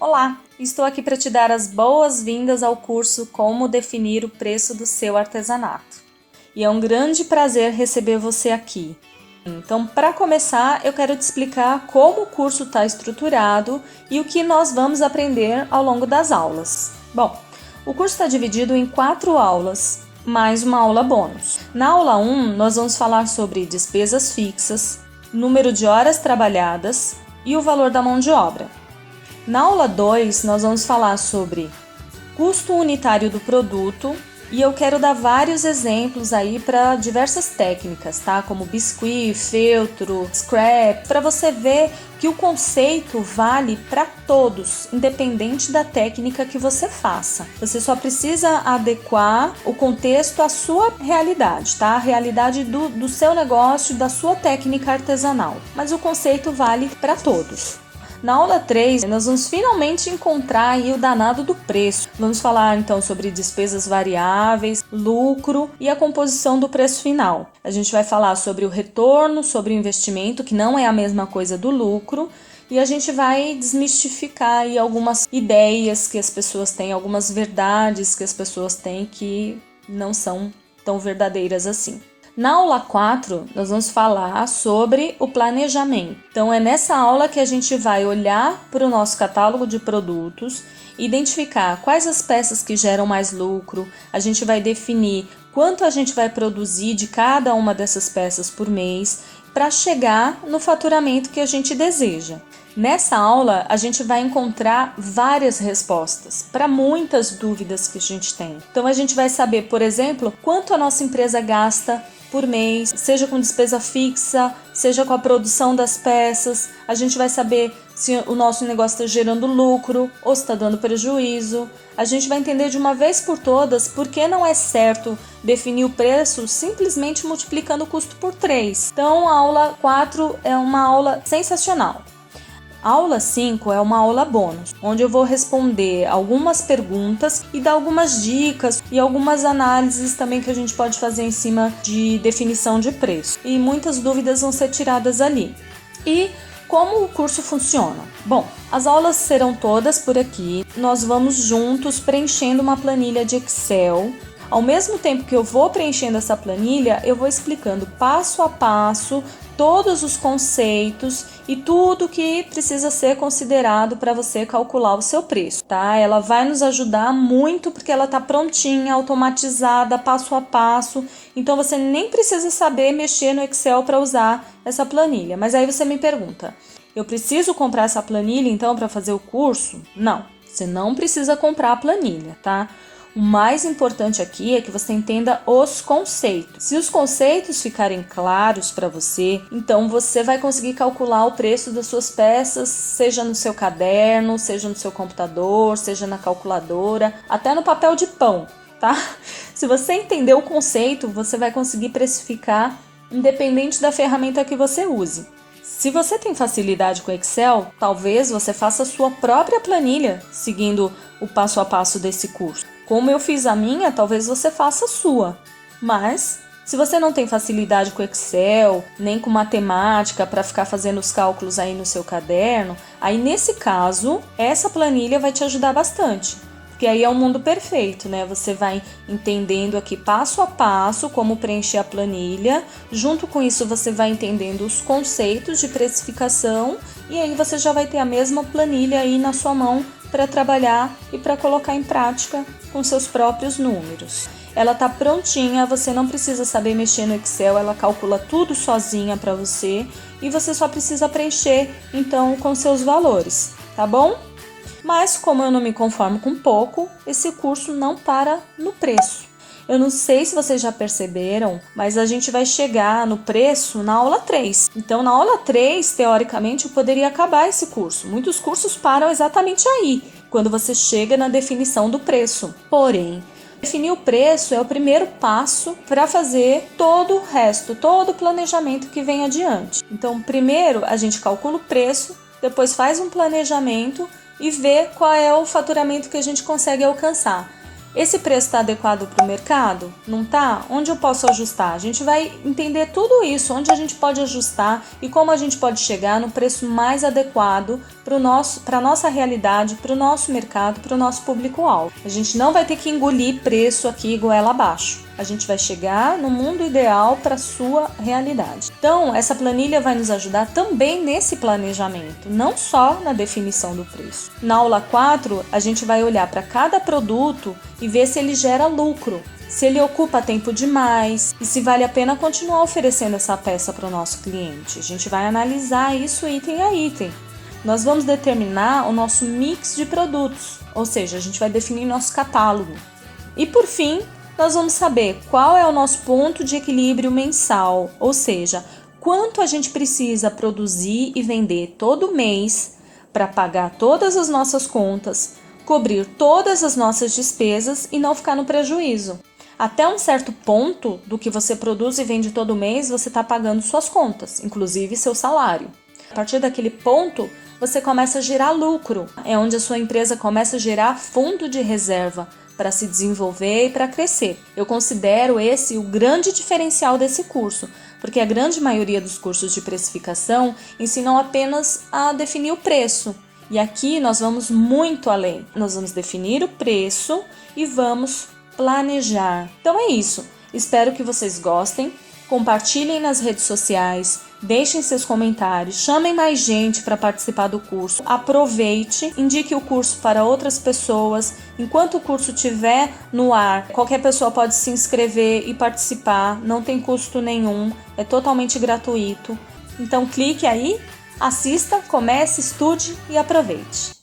Olá, estou aqui para te dar as boas-vindas ao curso Como Definir o Preço do Seu Artesanato. E é um grande prazer receber você aqui. Então, para começar, eu quero te explicar como o curso está estruturado e o que nós vamos aprender ao longo das aulas. Bom, o curso está dividido em 4 aulas, mais uma aula bônus. Na aula 1, nós vamos falar sobre despesas fixas, número de horas trabalhadas e o valor da mão de obra. Na aula 2, nós vamos falar sobre custo unitário do produto e eu quero dar vários exemplos aí para diversas técnicas, tá? Como biscuit, feltro, scrap, para você ver que o conceito vale para todos, independente da técnica que você faça. Você só precisa adequar o contexto à sua realidade, tá? A realidade do seu negócio, da sua técnica artesanal. Mas o conceito vale para todos. Na aula 3, nós vamos finalmente encontrar aí o danado do preço. Vamos falar então sobre despesas variáveis, lucro e a composição do preço final. A gente vai falar sobre o retorno, sobre o investimento, que não é a mesma coisa do lucro, e a gente vai desmistificar aí algumas ideias que as pessoas têm, algumas verdades que as pessoas têm que não são tão verdadeiras assim. Na aula 4, nós vamos falar sobre o planejamento. Então, é nessa aula que a gente vai olhar para o nosso catálogo de produtos, identificar quais as peças que geram mais lucro, a gente vai definir quanto a gente vai produzir de cada uma dessas peças por mês, para chegar no faturamento que a gente deseja. Nessa aula, a gente vai encontrar várias respostas para muitas dúvidas que a gente tem. Então, a gente vai saber, por exemplo, quanto a nossa empresa gasta por mês, seja com despesa fixa, seja com a produção das peças. A gente vai saber se o nosso negócio está gerando lucro ou está dando prejuízo. A gente vai entender de uma vez por todas por que não é certo definir o preço simplesmente multiplicando o custo por 3. Então, a aula 4 é uma aula sensacional. A aula 5 é uma aula bônus, onde eu vou responder algumas perguntas e dar algumas dicas e algumas análises também que a gente pode fazer em cima de definição de preço. E muitas dúvidas vão ser tiradas ali. E como o curso funciona? Bom, as aulas serão todas por aqui. Nós vamos juntos preenchendo uma planilha de Excel. Ao mesmo tempo que eu vou preenchendo essa planilha, eu vou explicando passo a passo todos os conceitos e tudo que precisa ser considerado para você calcular o seu preço, tá? Ela vai nos ajudar muito porque ela tá prontinha, automatizada, passo a passo. Então você nem precisa saber mexer no Excel para usar essa planilha. Mas aí você me pergunta: eu preciso comprar essa planilha então para fazer o curso? Não, você não precisa comprar a planilha, tá? O mais importante aqui é que você entenda os conceitos. Se os conceitos ficarem claros para você, então você vai conseguir calcular o preço das suas peças, seja no seu caderno, seja no seu computador, seja na calculadora, até no papel de pão, tá? Se você entender o conceito, você vai conseguir precificar independente da ferramenta que você use. Se você tem facilidade com Excel, talvez você faça a sua própria planilha seguindo o passo a passo desse curso. Como eu fiz a minha, talvez você faça a sua. Mas, se você não tem facilidade com Excel, nem com matemática para ficar fazendo os cálculos aí no seu caderno, aí nesse caso, essa planilha vai te ajudar bastante. Porque aí é um mundo perfeito, né? Você vai entendendo aqui passo a passo como preencher a planilha. Junto com isso, você vai entendendo os conceitos de precificação e aí você já vai ter a mesma planilha aí na sua mão para trabalhar e para colocar em prática com seus próprios números. Ela tá prontinha, você não precisa saber mexer no Excel, ela calcula tudo sozinha para você e você só precisa preencher então com seus valores, tá bom? Mas como eu não me conformo com pouco, esse curso não para no preço. Eu não sei se vocês já perceberam, mas a gente vai chegar no preço na aula 3. Então, na aula 3, teoricamente, eu poderia acabar esse curso. Muitos cursos param exatamente aí, quando você chega na definição do preço. Porém, definir o preço é o primeiro passo para fazer todo o resto, todo o planejamento que vem adiante. Então, primeiro a gente calcula o preço, depois faz um planejamento e vê qual é o faturamento que a gente consegue alcançar. Esse preço está adequado para o mercado? Não está? Onde eu posso ajustar? A gente vai entender tudo isso, onde a gente pode ajustar e como a gente pode chegar no preço mais adequado para a nossa realidade, para o nosso mercado, para o nosso público-alvo. A gente não vai ter que engolir preço aqui goela abaixo. A gente vai chegar no mundo ideal para a sua realidade. Então, essa planilha vai nos ajudar também nesse planejamento, não só na definição do preço. Na aula 4, a gente vai olhar para cada produto e ver se ele gera lucro, se ele ocupa tempo demais e se vale a pena continuar oferecendo essa peça para o nosso cliente. A gente vai analisar isso item a item. Nós vamos determinar o nosso mix de produtos, ou seja, a gente vai definir nosso catálogo. E por fim, nós vamos saber qual é o nosso ponto de equilíbrio mensal, ou seja, quanto a gente precisa produzir e vender todo mês para pagar todas as nossas contas, cobrir todas as nossas despesas e não ficar no prejuízo. Até um certo ponto do que você produz e vende todo mês, você está pagando suas contas, inclusive seu salário. A partir daquele ponto, você começa a gerar lucro. É onde a sua empresa começa a gerar fundo de reserva para se desenvolver e para crescer. Eu considero esse o grande diferencial desse curso, porque a grande maioria dos cursos de precificação ensinam apenas a definir o preço. E aqui nós vamos muito além. Nós vamos definir o preço e vamos planejar. Então é isso. Espero que vocês gostem. Compartilhem nas redes sociais, deixem seus comentários, chamem mais gente para participar do curso, aproveite, indique o curso para outras pessoas. Enquanto o curso estiver no ar, qualquer pessoa pode se inscrever e participar, não tem custo nenhum, é totalmente gratuito. Então clique aí, assista, comece, estude e aproveite.